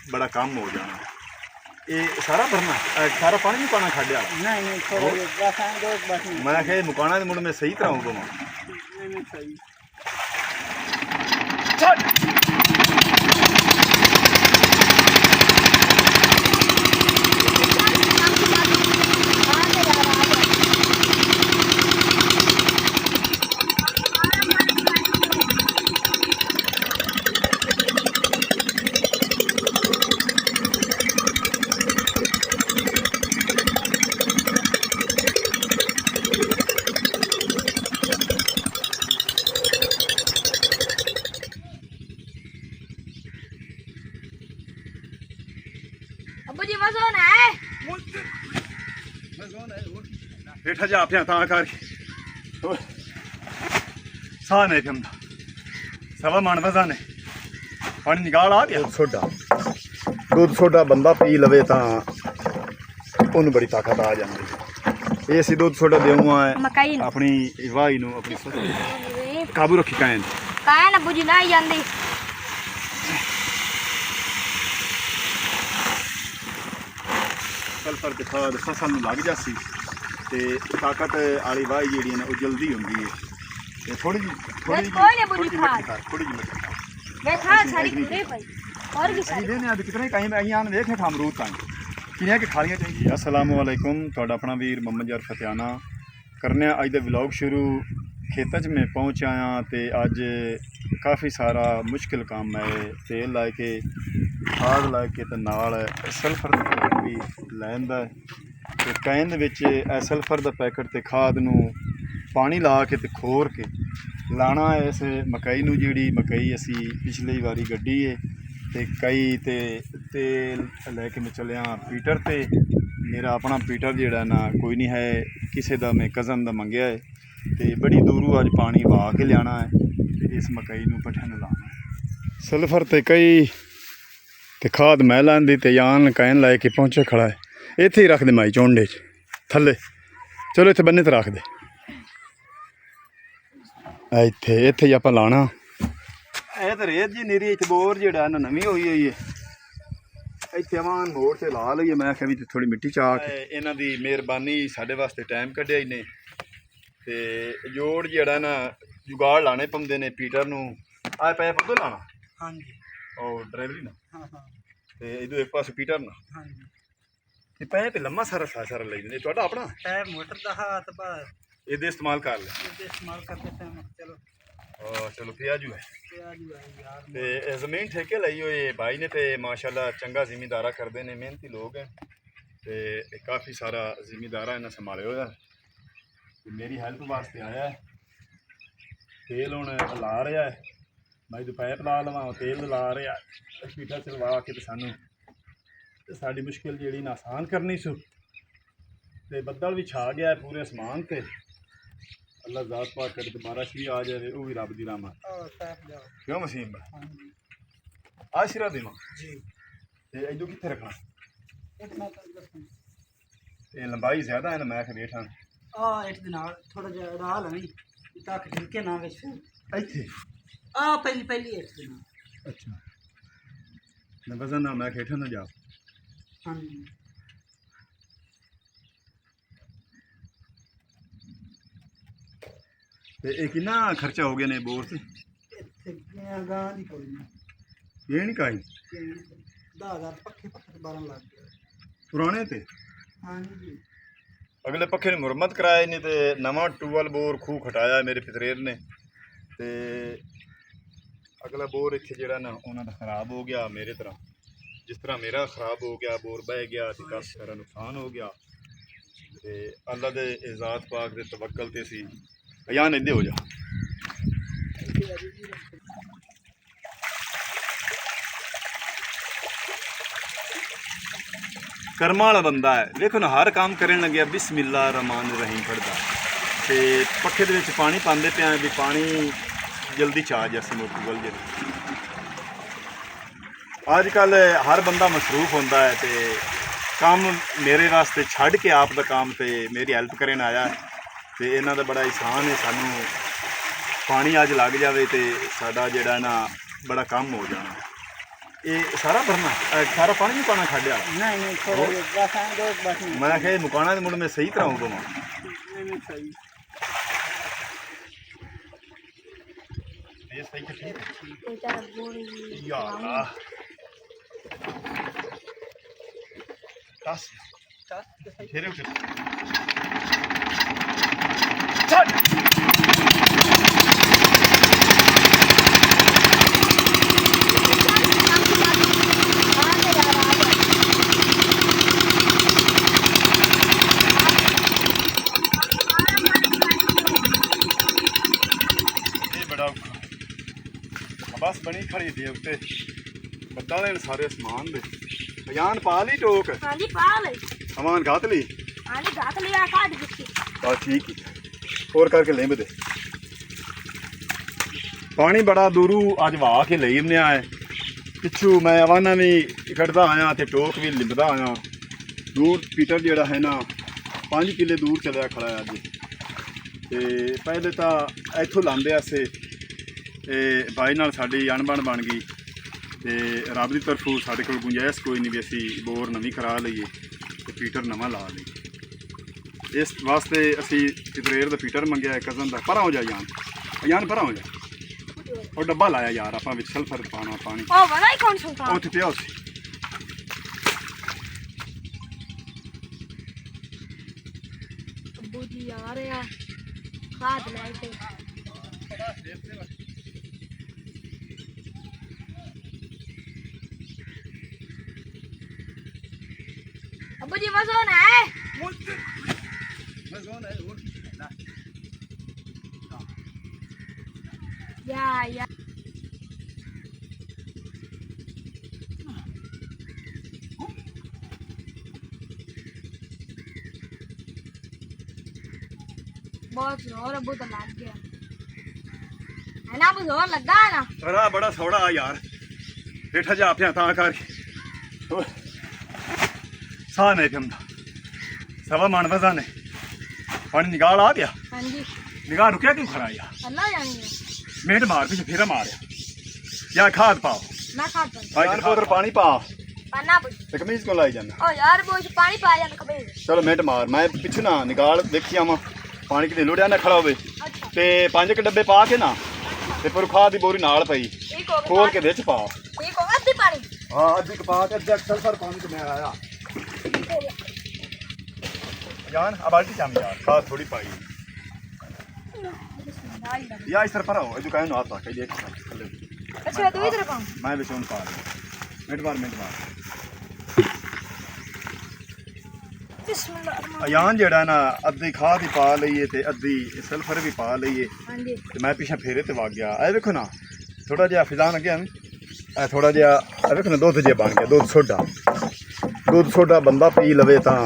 बड़ा काम हो जाना। ये सारा भरना, सारा पानी नहीं पाना खाड़े वाला? नहीं थोड़ा मैं आखे मुकाना मुड़ में सही तरह होगा। नहीं सही बैठा जा अपने ता कर साह नहीं फिमदा सवा मन वजा ने पानी निकाल आ गया। दूध सोडा बंदा पी लवे तो उन्हें बड़ी ताकत आ जाती। ये असी दूध सोडा देऊँ अपनी वाही नूं अपनी काबू रखी कैन अब्बू जी ना जांदी सल्फर के खाद फसल नूं लग जासी ते ताकत वाली वाही जी वो जल्दी होंगी है। थोड़ी जी कितने कहीं आन वेख अमरूद ताई किनिया के खालियां चाहिए। अस्सलाम वालेकुम, तुहाडा अपना वीर मोहम्मद यार फतियाना करने अज दा व्लॉग शुरू। खेतों च मैं पहुँच आया तो अज काफ़ी सारा मुश्किल काम है। तेल ला के खाद ला के तो नाल सल्फर भी लैन दा ते कैन दे विच सल्फर दा पैकेट ते खाद नूं पानी ला के ते खोर के लाना है इस मकई नूं। जिहड़ी मकई असी पिछली वारी गड्डी है ते कई ते तेल लैके मैं चलिया पीटर ते मेरा अपना पीटर जिहड़ा ना कोई नहीं है, किसी दा मैं कज़न दा मंगया है ते बड़ी दूरों अज पानी वहा के लियाना है ते इस मकई नूं पट्ठे नूं लाना है। सल्फर ते कई ते खाद मैं लांदी ते यान कैन लै के पहुँचे खड़ा है। इत्थे ही रख दे माई चोंडे थले, चलो इत्थे बन्ने ते रख दे। इत्थे इत्थे ही आपां लाना। ਇਹ ਤਾਂ ਰੇਤ जी ਨੀਰੀ ਇੱਥੇ बोर ਜਿਹੜਾ ਨਾ ਨਵੀਂ ਹੋਈ ਹੋਈ ਹੈ। ਇੱਥੇ ਆਵਾਂ ਮੋੜ ਤੇ ਲਾ ਲਈਏ। ਮੈਂ ਆਖਿਆ ਵੀ ਥੋੜੀ ਮਿੱਟੀ ਚਾ ਕੇ ਇਹਨਾਂ ਦੀ ਮਿਹਰਬਾਨੀ ਸਾਡੇ ਵਾਸਤੇ ਟਾਈਮ ਕੱਢਿਆ ਹੀ ਨੇ ਤੇ ਜੋੜ ਜਿਹੜਾ ਨਾ ਜੁਗਾੜ ਲਾਣੇ ਪੰਦੇ ਨੇ ਪੀਟਰ ਨੂੰ ਆ ਪੈਪ ਉਦੋਂ ਲਾਣਾ। ਹਾਂਜੀ ਉਹ ਡਰਾਈਵਰੀ ਨਾ ਹਾਂ ਤੇ ਇਹਦੋਂ ਇੱਕ ਪਾਸੇ ਪੀਟਰ ਨਾ ਹਾਂਜੀ ਤੇ ਪੈਪ ਲੰਮਾ ਸਾਰਾ ਲੈ ਜਾਂਦੇ। ਤੁਹਾਡਾ ਆਪਣਾ ਟਾਇਰ ਮੋਟਰ ਦਾ ਹੱਥ ਬਸ ਇਹਦੇ ਇਸਤੇਮਾਲ ਕਰ ਲੈ। ਇਹਦੇ ਇਸਤੇਮਾਲ ਕਰਦੇ ਟਾਈਮ ਚਲੋ चलो प्याजू है ਪਿਆਜੂ ਹੈ ਯਾਰ ते जमीन ठेके लाई हुई भाई ने तो माशाल्लाह चंगा जिमीदारा करते हैं, मेहनती लोग हैं तो काफ़ी सारा जिमीदारा इन्हें संभाले हुआ है। मेरी हेल्प वास्ते आया है। तेल हूँ ला रहा है, मैं तो पैप ला लवा तेल ला रहा है। पीठा चलवा के तो सानू साड़ी मुश्किल जी आसान करनी सू तो बदल भी छा गया है पूरे आसमान से। अल्लाह ज़ात पाक करे तो बारिश भी आ जाए, वो भी रब दी रहमत। क्यों मसीम ਹਾਂਜੀ आशरा देव ਜੀ ते इदू कित्थे रखना? ਇਤਨਾ ਤਾਂ ਦੱਸੋ ये लंबाई ज़्यादा है ना, मैं वेठा ਇਸ ਦੇ ਨਾਲ ਥੋੜਾ ਜਿਹਾ ਰਾਹ ਲਵੀਂ ਤਾਂ ਕਿ ਢਿਲਕੇ ਨਾ ਵਿੱਚ ਫਿਰ इत्थे। ਪਹਿਲੀ ਇਸ ਦੇ ਨਾਲ अच्छा मैं वजन ना मैं हेठा ना जा। ਹਾਂਜੀ ते ये कितना खर्चा हो गया ने बोर से? ਇੱਥੇ ਗਾਂ ਦੀ ਕੋਈ ਨਹੀਂ ये नहीं काई 10,000 ਪੱਖੇ 12 ਲੱਗ ਗਏ पुराने थे। ਹਾਂਜੀ अगले पखे ने मुरम्मत कराए नहीं तो नवा टूबल बोर खूह खटाया मेरे पितरेर ने ते अगला बोर इत्थे जेड़ा ना उन्होंने खराब हो गया मेरे तरह, जिस तरह मेरा खराब हो गया बोर बह गया तो काफ़ी सारा नुकसान हो गया। ते अल्लाह दे इज़ात पाक दे तवक्कल ते सी यान इधे हो जा। कर्मा वाला बंदा है, देखो ना हर काम करन लगे बिस्मिल्लाह रहमान रहीम पढ़दा ते पक्खे दे विच पानी पांदे पे भी पानी जल्दी चार्ज जैसे मोटर गल जल्दी। अजकल हर बंदा मसरूफ होंदा है ते काम मेरे वास्ते छड़ के आप दा काम ते मेरी हेल्प करन आया ते इन्हां दा बड़ा एहसान है। सानू पानी अज लग जाए तो साडा जिहड़ा ना बड़ा कम हो जाना। ਇਹ ਸਾਰਾ ਭਰਨਾ ਸਾਰਾ ਪਾਣੀ ਨਹੀਂ ਪਾਣਾ ਖਾਡਿਆ नहीं नहीं थोड़ा बस आए दो बस नहीं ਮੈਂ ਕਿਹਾ ਇਹ ਮੁਕਾਣਾ ਤੇ ਮੁੜ ਮੈਂ ਸਹੀ ਕਰਾਉਂਗਾ ਮੈਂ नहीं सही ਇਹ ਸਹੀ ਕਿ ਠੀਕ ਇਹ ਤਾਂ ਬੋਰੀ ਯਾ ਅੱਲਾਹ 10 ਫੇਰੇ ਉੱਤੇ ਬੜਾ ਬਸ ਬਣੀ ਖੜੀ ਦੀ ਉੱਤੇ ਬੱਦਾਂ ਦੇ ਸਾਰੇ ਸਮਾਨ ਦੇ ਬਿਆਨ ਪਾ ਲਈ ਟੋਕ ਹਾਂਜੀ ਪਾ ਲੈ ਸਮਾਨ ਘਾਤ ਲਈ ਹਾਂਜੀ ਘਾਤ ਲਿਆ ਕਾਢ ਦਿੱਤੀ ਆ ਠੀਕ ਹੈ ਹੋਰ ਕਰਕੇ ਲਿੰਬ ਦੇ ਪਾਣੀ ਬੜਾ ਦੂਰੂ ਅੱਜ ਵਾਹ ਕੇ ਲਈ ਨੇ ਆਏ ਪਿੱਛੂ ਮੈਂ ਆਵਾਨਾ ਵੀ ਕੱਢਦਾ ਆਇਆ ਤੇ ਟੋਕ ਵੀ ਲਿੰਬਦਾ ਆਇਆ ਦੂਰ ਪੀਟਰ ਜਿਹੜਾ ਹੈ ਨਾ 5 ਕਿੱਲੇ ਦੂਰ ਚਲਿਆ ਖੜਾ ਹੈ ਅੱਜ ਤੇ ਪਹਿਲੇ ਤਾਂ ਇੱਥੋਂ ਲਾਂਦੇ ਆਸੇ ਇਹ ਬਾਈ ਨਾਲ ਸਾਡੀ ਅਣਬਣ ਬਣ ਗਈ ਤੇ ਰੱਬ ਦੀ ਤਰਫੋਂ ਸਾਡੇ ਕੋਲ ਗੁੰਜਾਇਸ਼ ਕੋਈ ਨਹੀਂ ਵੀ ਅਸੀਂ ਬੋਰ ਨਵੀਂ ਕਰਾ ਲਈਏ ਤੇ ਪੀਟਰ ਨਵਾਂ ਲਾ ਲਈਏ ਇਸ ਵਾਸਤੇ ਅਸੀਂ ਕਿਦਰੇਰ ਦਾ ਪੀਟਰ ਮੰਗਿਆ ਕਜ਼ਨ ਦਾ ਪਰਾਂ ਹੋ ਜਾ ਯਾਨ ਪਰਾਂ ਹੋ ਜਾ ਉਹ ਡੱਬਾ ਲਾਇਆ ਯਾਰ ਆਪਾਂ ਵਿੱਚ ਸਲਫਰ ਪਾਣਾ ਪਾਣੀ ਉਹ ਬੜਾ ਹੀ ਕੌਣ ਸੁਣਦਾ ਉੱਥੇ ਪਿਆ ਸੀ ਅੱਬੂ ਜੀ ਆ ਰਹੇ ਆ ਖਾਦ ਲੈ ਕੇ ਅੱਬੂ ਜੀ ਮਜ਼ੋਨ ਹੈ या बहुत जोर अबू तो लग गया है ना अबू जोर लगा है ना अरे बड़ा सौड़ा आ यार बैठा जा आप ता करके साह नहीं फिरता सवा मन वजा ने पानी निगाल आ गया हाँ जी निगाह रुकया क्यों खड़ा यार अल्लाह जानेगा मिनट मार पीछे फिर मारिया या खाद पाओ मैं खाद पर भाई उधर पानी पा पाना बुझ ते कमीज को लाई जाना ओ यार वो पानी पा जाना कभी चलो मिनट मार मैं पिछू ना निगाल देखी आवा पानी किते लुड़िया ना खड़ा होवे अच्छा ते 5 डब्बे पा के ना ते फिर खाद दी बोरी नाल पई ठीक हो खोल के विच पा ठीक हो अद्धी पानी हां अद्धी कपा के अद्धा सल्फर पानी ते मैं आया जान अब बाल्टी चाम यार खाद थोड़ी पाई या इस तरफ आओ इधर काहे ना आता कहीं देख थल्ले अच्छा तो इधर पाऊं मैं विचों पा मिनट मार बिस्मिल्लाह अयान जेड़ा ना अद्धी खाद ही पा लईए ते अद्धी सल्फर भी पा लईए हां जी ते मैं पीछे फेरे ते वग गया ए देखो ना थोड़ा जिहा फिजान अगे ए थोड़ा जिहा ए देखो ना दुध जिहा बन गया दुध सोडा बंदा पी लवे तां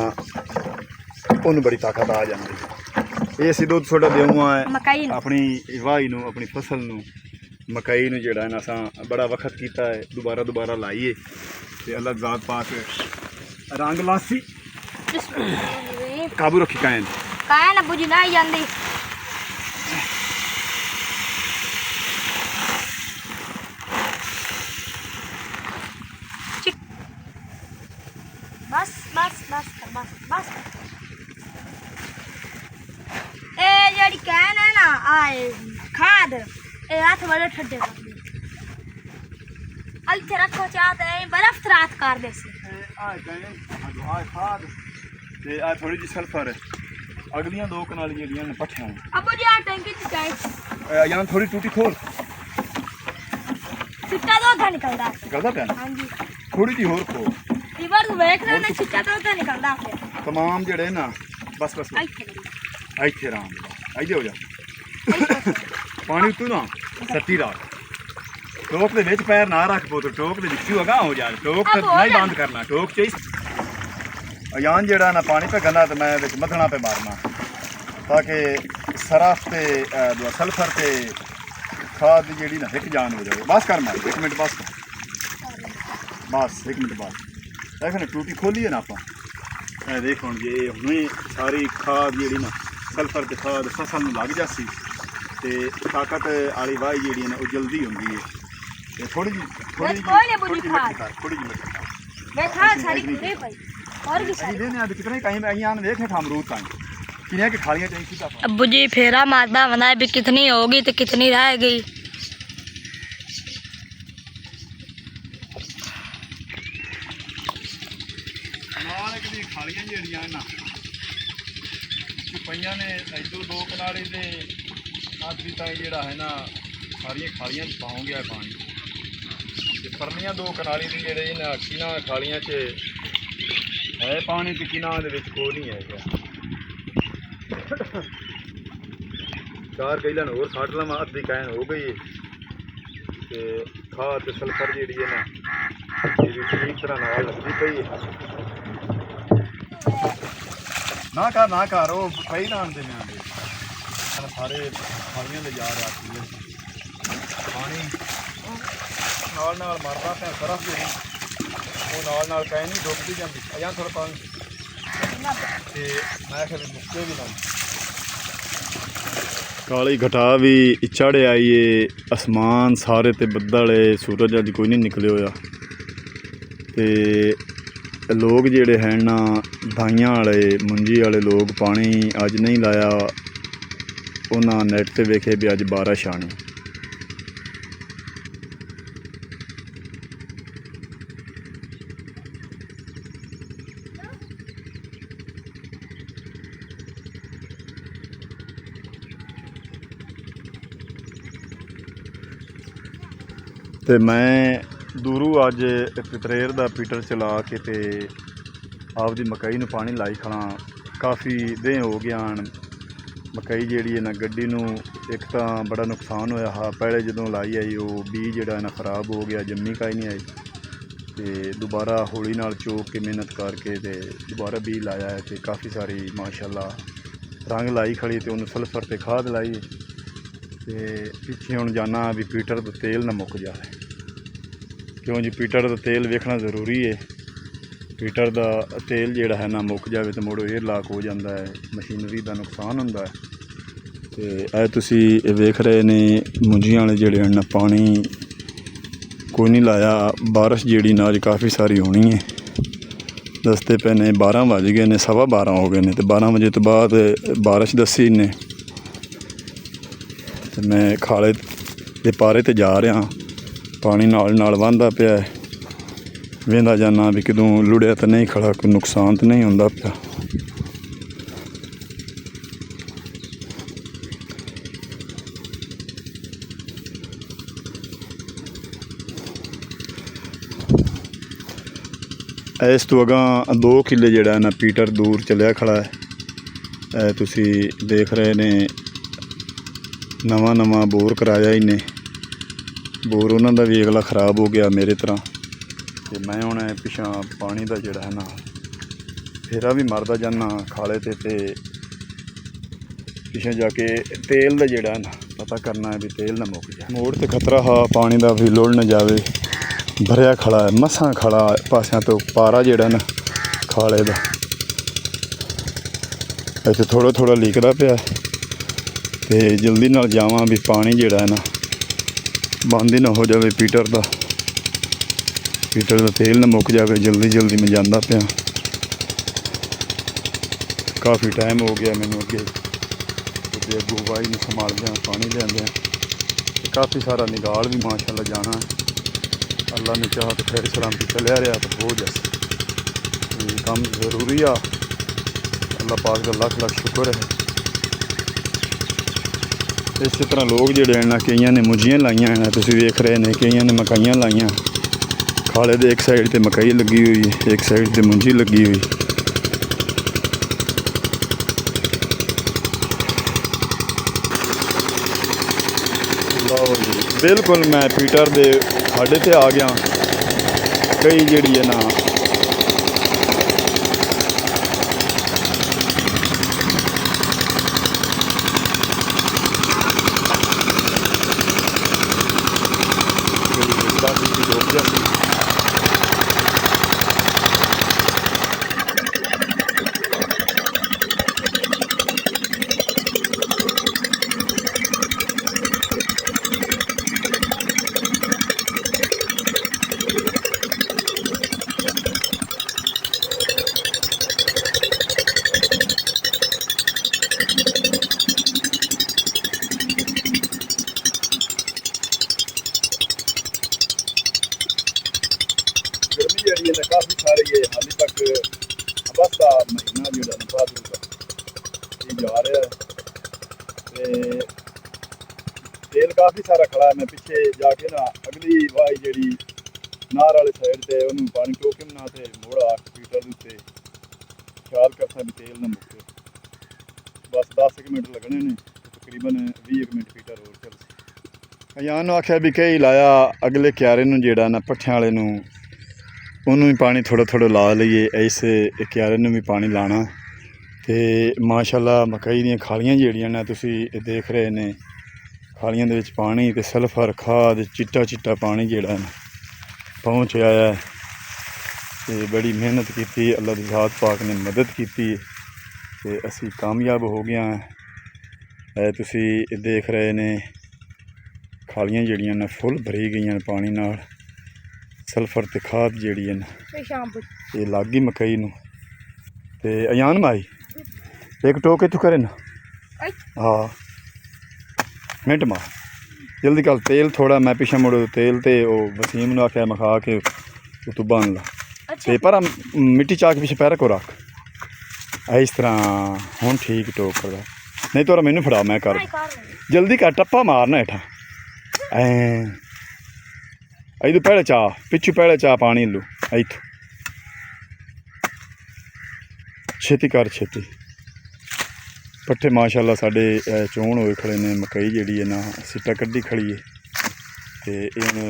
ओनू बड़ी ताकत आ जांदी ਇਹ ਅਸੀਂ ਦੁੱਧ ਸੋਡਾ ਦੇਵਾਂ मकई ਆਪਣੀ ਵਾਹੀ ਨੂੰ ਆਪਣੀ ਫਸਲ ਨੂੰ ਮਕਈ ਨੂੰ ਜਿਹੜਾ ਨਾ ਅਸਾਂ ਬੜਾ ਵਕਤ ਕੀਤਾ ਹੈ ਦੁਬਾਰਾ ਲਾਈਏ ਤੇ ਅੱਲਾਹ ਜ਼ਾਤ ਪਾਕ ਰੰਗ ਲਾਸੀ ਕਾਬੂ ਰੱਖੀ ਕਾਇਨ अबू जी ना जांदी बस बस बस बस बस ए जड़ी कैन है ना आए खाद ए हाथ बड़े ठड्डे कर दे अलते रखो चाहते बर्फ रात कर दे से ਆ ਕਾਇਨ ਆ ਖਾਦ ਤੇ ਆ ਥੋੜੀ ਜਿਹੀ ਸਲਫਰ ਅਗਲੀਆਂ ਦੋ ਕਨਾਲ ਜਿਹੜੀਆਂ ਨੇ ਪੱਠਿਆਂ अबू जी आ टंकी च जाए ਜਾਂ ਥੋੜੀ ਟੂਟੀ ਖੋਲ चिट्टा दूध निकलदा ਕਰਦਾ ਪਿਆ हां जी ਥੋੜੀ ਜਿਹੀ ਹੋਰ ਖੋਲ इवर देख रहे ना चिट्टा दूध निकलदा फिर तमाम जड़े ना बस बस ਇੱਥੇ ਇੱਥੇ ਆਰਾਮ ਆਈਦੇ ਹੋ ਜਾ ਪਾਣੀ ਤੂੰ ਨਾ ਸੱਤੀ ਰਾਖ ਟੋਕ ਦੇ ਵਿੱਚ ਪੈਰ ਨਾ ਰੱਖ ਪੋ ਟੋਕ ਦੇ ਵਿੱਚੋਂ ਅਗਾ ਹੋ ਜਾ ਟੋਕ ਤੇ ਨਹੀਂ ਬੰਦ ਕਰਨਾ ਟੋਕ ਚ ਅਯਾਨ ਜਿਹੜਾ ਨਾ ਪਾਣੀ ਪੇ ਗੰਦਾ ਤੇ ਮੈਂ ਵਿੱਚ ਮੱਧਣਾ ਪੇ ਮਾਰਨਾ ਤਾਂ ਕਿ ਸਰਫ ਤੇ ਦੁਆ ਸਲਫਰ ਤੇ ਖਾਦ ਜਿਹੜੀ ਨਾ ਇੱਕ ਜਾਨ ਹੋ ਜਾਵੇ ਬਸ ਕਰ ਮਾਰ 1 ਮਿੰਟ ਬਸ ਬਸ 1 ਮਿੰਟ ਬਾਅਦ देख ना टूटी खोली है ना आप देख हम ये हुणे सारी खाद जी ना सल्फर ते खाद फसल में लग जासी ते ताकत वाली वाही जी ना जल्दी होंगी है थोड़ी जी कोई नहीं बुझी खाद थोड़ी जी मिट्टी खाद वे खाद सारी पूरी पई और भी सारी देने आज कितने कहीं आई आन देखे अमरूद ताई किने के खालियां चाहिए सीधा अब्बू जी फेरा मारदा बनाए भी कितनी होगी तो कितनी रह गई ਨਾਲ ਕਿਹਦੀ ਖਾਲੀਆਂ ਜਿਹੜੀਆਂ ਨਾ ਪਈਆਂ ਨੇ ਇਧਰ 2 ਕਨਾਲੇ ਦੇ ਆਖਰੀ ਤਾਂ ਜਿਹੜਾ ਹੈ ਨਾ ਸਾਰੀਆਂ ਖਾਲੀਆਂ 'ਚ ਪਾਉਂ ਗਿਆ ਪਾਣੀ ਤੇ ਪਰਲੀਆਂ 2 ਕਨਾਲੀ ਦੀ ਜਿਹੜੇ ਇਹਨਾਂ ਕਿਨਾਂ ਖਾਲੀਆਂ 'ਚ ਹੈ ਪਾਣੀ ਤੇ ਕਿਨਾਂ ਦੇ ਵਿੱਚ ਕੋਈ ਨਹੀਂ ਹੈਗਾ 4 ਕਿੱਲਾ ਹੋਰ ਛੱਡ ਲਵਾਂ ਅੱਧੀ ਕੈਨ ਹੋ ਗਈ ਤੇ ਖਾਦ ਤੇ ਸਲਫਰ ਜਿਹੜੀ ਹੈ ਨਾ ਇਹ ਵੀ ਠੀਕ ਤਰ੍ਹਾਂ ਨਾਲ ਲੱਗਦੀ ਪਈ ਹੈ ना कर वो कई ना आते मैं सारे खालियां ले जा रहा पानी नाल नाल मरदा पे सरफ जी वो नाल कहीं नहीं डुबती जाती अजा थोड़ा पानी ते मैं फिर मुक्के भी ना काली घटा भी चढ़ आई है आसमान सारे ते बदल है सूरज अज कोई नहीं निकले होया ते लोग ਜਿਹੜੇ ਹਨ ਨਾ ਦਾਈਆਂ ਵਾਲੇ ਮੁੰਜੀ ਵਾਲੇ ਲੋग ਪਾਣੀ ਅੱਜ ਨਹੀਂ ਲਾਇਆ ਉਹਨਾਂ ਨੈਟ ਤੇ ਵੇਖੇ ਵੀ ਅੱਜ ਬਾਰਿਸ਼ ਆਣੀ ਤੇ ਮੈਂ दूरों अज पितरेर का पीटर चला के ते आपदी मकई नूं पानी लाई खड़ा काफ़ी दिन हो गया मकई जिहड़ी है ना गड्डी नूं एक तो बड़ा नुकसान होया हा पहले जदों लाई आई वो बीज जिहड़ा है ना खराब हो गया जम्मी काई नहीं आई ते दोबारा हौली नाल चोक के मेहनत करके ते दोबारा बीज लाया है ते काफ़ी सारी माशाअल्लाह रंग लाई खड़ी ते उन्हें सल्फर ते खाद लाई ते पिछे हुण जाना भी पीटर दा तेल ना मुक जाए क्यों जी पीटर का तेल वेखना जरूरी है पीटर का तेल जिहड़ा है ना मुक जाए तो मुड़ एयर लॉक हो जाता है मशीनरी का नुकसान होंदा है तो यह तुसी वेख रहे ने मुंजियां वाले जिहड़े हैं ना पानी कोई नहीं लाया बारिश जिहड़ी ना अज काफ़ी सारी होनी है दसते पे ने 12 बज गए ने 12:15 हो गए ने तो 12 बजे तो बाद बारिश दसी ने तो मैं खाले के पारे ते जा रहा पानी नाल नाल वहदा पिया वेंदा जाना भी किदों लुड़िया तो नहीं खड़ा कोई नुकसान तो नहीं होंदा पिया इस तो अगां 2 किले जिहड़ा ना पीटर दूर चलिया खड़ा है तुसी देख रहे ने नवा बोर कराया ही ने बोर उन्हों का भी अगला खराब हो गया मेरे तरह तो मैं हुण पिछा पानी का जोड़ा है ना फेरा भी मारदा जाना खाले ते पिछे जाके तेल का जोड़ा है ना पता करना है भी तेल ना मुक जाए मोड़ तो खतरा हा पानी का भी लुड़ न जाए भरिया खड़ा है मसा खड़ा पासियां तो पारा जोड़ा ना खाले का इत्थे थोड़ा थोड़ा लीकदा पिया ते जल्दी नाल जावां भी पानी जोड़ा है ना बंद ही ना हो जाए पीटर का तेल ना मुक जाए जल्दी जल्दी मैं जाता पाया काफ़ी टाइम हो गया मैनू अगे अगू वाई में संभालदे पानी लेंदे काफ़ी सारा निगाल भी माशाअल्लाह जाना है अल्लाह ने चाह तो खैर सलामती चलिया रहा तो हो जाए काम जरूरी आ अल्लाह पाक का लख लख शुक्र है इस तरह लोग जोड़े हैं ना कई ने मुंजियां लाइया हैं तुम वेख रहे हैं कई ने मकाइयां लाइया खाले दे एक साइड ते मकई लगी हुई एक साइड ते मुंजी लगी हुई बिल्कुल मैं पीटर दे साढ़े ते आ गया कई जिहड़ी है ना ਜਿਹੜੀ ਹੈ ਕਾਫੀ ਸਾਰੀ ਹੈ ਹਾਲੇ ਤੱਕ ਅਗਸਤ ਦਾ ਮਹੀਨਾ ਜਿਹੜਾ ਨਾ ਭਾਦਰੂ ਦਾ ਇਹ ਜਾ ਰਿਹਾ ਤੇ ਤੇਲ ਕਾਫੀ ਸਾਰਾ ਖੜਾ ਹੈ। ਮੈਂ ਪਿੱਛੇ ਜਾ ਕੇ ਨਾ ਅਗਲੀ ਵਾਈ ਜਿਹੜੀ ਨਾਰ ਵਾਲੇ ਸਾਈਡ ਤੇ ਉਹਨੂੰ ਪਾਣੀ ਟੋਕੇ ਬਣਾ ਤੇ ਮੋੜਾ 8 ਫੀਟਰ ਦੇ ਉੱਤੇ ਖਿਆਲ ਕਰਦਾ ਵੀ ਤੇਲ ਨਾ ਮੁੱਕੇ। ਬਸ 10 ਮਿੰਟ ਲੱਗਣੇ ਨੇ ਤਕਰੀਬਨ 20 ਮਿੰਟ ਫੀਟਰ ਹੋਰ ਚੱਲਸੇ। ਅਯਾਨ ਨੂੰ ਆਖਿਆ ਵੀ ਕਈ ਲਾਇਆ ਅਗਲੇ ਕਿਆਰੇ ਨੂੰ ਜਿਹੜਾ ਨਾ ਪੱਠਿਆਂ ਵਾਲੇ ਨੂੰ ਉਹਨੂੰ ਵੀ ਪਾਣੀ ਥੋੜਾ ਥੋੜਾ ਲਾ ਲਈਏ। ਇਸ ਕਿਆਰੇ ਨੂੰ ਵੀ ਪਾਣੀ ਲਾਣਾ ਤੇ ਮਾਸ਼ਾਅੱਲਾ ਮਕਈ ਦੀਆਂ ਖਾਲੀਆਂ ਜਿਹੜੀਆਂ ਨੇ ਤੁਸੀਂ ਇਹ ਦੇਖ ਰਹੇ ਨੇ ਖਾਲੀਆਂ ਦੇ ਵਿੱਚ ਪਾਣੀ ਤੇ ਸਲਫਰ ਖਾਦ ਚਿੱਟਾ ਚਿੱਟਾ ਪਾਣੀ ਜਿਹੜਾ ਨਾ ਪਹੁੰਚਿਆ ਹੈ ਤੇ ਬੜੀ ਮਿਹਨਤ ਕੀਤੀ ਅੱਲਾ ਦੀ ਜ਼ਾਤ ਪਾਕ ਨੇ ਮਦਦ ਕੀਤੀ ਤੇ ਅਸੀਂ ਕਾਮਯਾਬ ਹੋ ਗਏ ਹਾਂ। ਇਹ ਤੁਸੀਂ ਦੇਖ ਰਹੇ ਨੇ ਖਾਲੀਆਂ ਜਿਹੜੀਆਂ ਨੇ ਫੁੱਲ ਭਰੀ ਗਈਆਂ ਨੇ ਪਾਣੀ ਨਾਲ ਸਲਫਰ ਤੇ ਖਾਦ ਜਿਹੜੀ ਹੈ ਨਾ ਇਹ ਲੱਗ ਗਈ ਮਕਈ ਨੂੰ। ਤੇ ਅਯਾਨ ਮਾਈ ਇੱਕ ਟੋਕੇ ਤੂੰ करे ना हाँ मिनट मार जल्दी कर तेल थोड़ा मैं पिछे मुड़ तेल तो वसीम ने आख्या मखा के तू बन ला ते पर मिट्टी चा के पिछे पैर को रख इस तरह हूँ ठीक टोक कर नहीं तो मैनू फड़ा मैं कर जल्दी कर टप्पा मारना हेठा इधू पहले चा पिछू पहले चा पानी लू इथों छेती कर छेती पट्ठे माशाअल्लाह साढ़े चोण होए खड़े ने मकई जी है ना सिट्टा कड्डी खड़ी है तो इन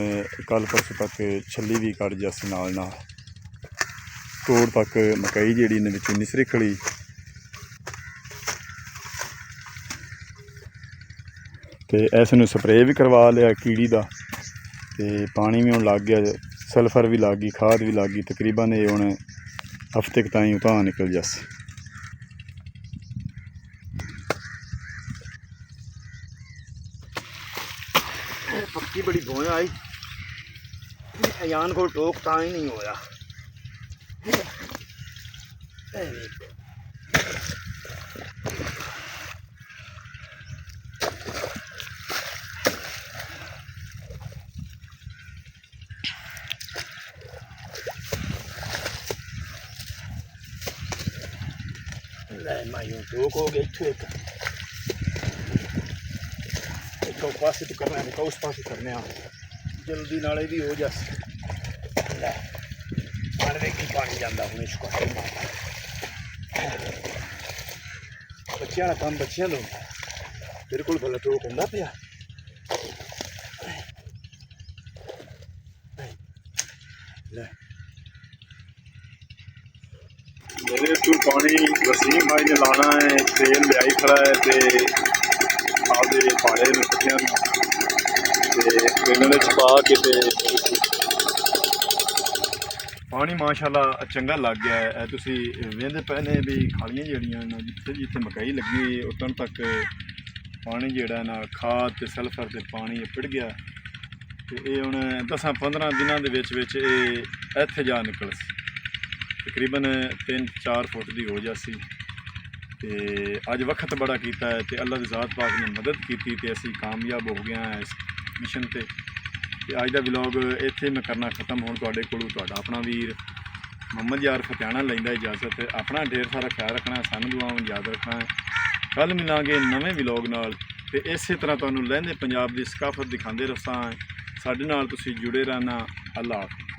कल परसों तक छली भी कर जस नाल तोड़ तक मकई जी ने विचों निसरी खड़ी तो इस नूं स्प्रे भी करवा लिया कीड़ी का तो पानी भी हुण लग गया सल्फर भी लग गई खाद भी लग गई तकरीबन ये हुण हफ्ते ताईं उतां निकल जासी। पक्की बड़ी गोया आई अयान को टोक ता ही नहीं होया। मायूं टोक हो गए इत्थों एक पास तो करना है उस पास करने जल्दी नाले भी हो जाए पानी जाता हूँ इसको बच्चों का काम बच्चों का बिल्कुल भला टोक होंगे पिया मेरे तू पानी वसीम भाई ने लाना है तेल लियाई खड़ा है तो आपके पाड़े में पट्ठियां बेलन पा के पानी माशाअल्लाह चंगा लग गया है। तुसी वेंदे पहले भी खालियां जड़ियां जिथे जिथे मकई लगी उतन तक पानी जेड़ा ना खाद ते सल्फर ते पानी पिड़ गया तो ये हुण 10-15 दिनों के इत्थे जा निकल तकरीबन 3-4 फुट की हो जासी। तो अज वक्त बड़ा किया है तो अल्लाह की ज़ात पाक ने मदद की तो असी कामयाब हो गए हैं इस मिशन पर। अज का व्लॉग इत्थे मैं करना खत्म होण तुहाडे कोलों तुहाडा अपना वीर मुहम्मद यार फतियाना लैंदा इजाजत। अपना ढेर सारा ख्याल रखना सानू दुआवां याद रखना। कल मिलांगे नवें व्लॉग नाल ते इस तरह तुहानूं लहंदे पंजाब की सकाफत दिखाते रसां। साडे नाल तुसीं जुड़े रहना। अल्लाह हाफ़िज़।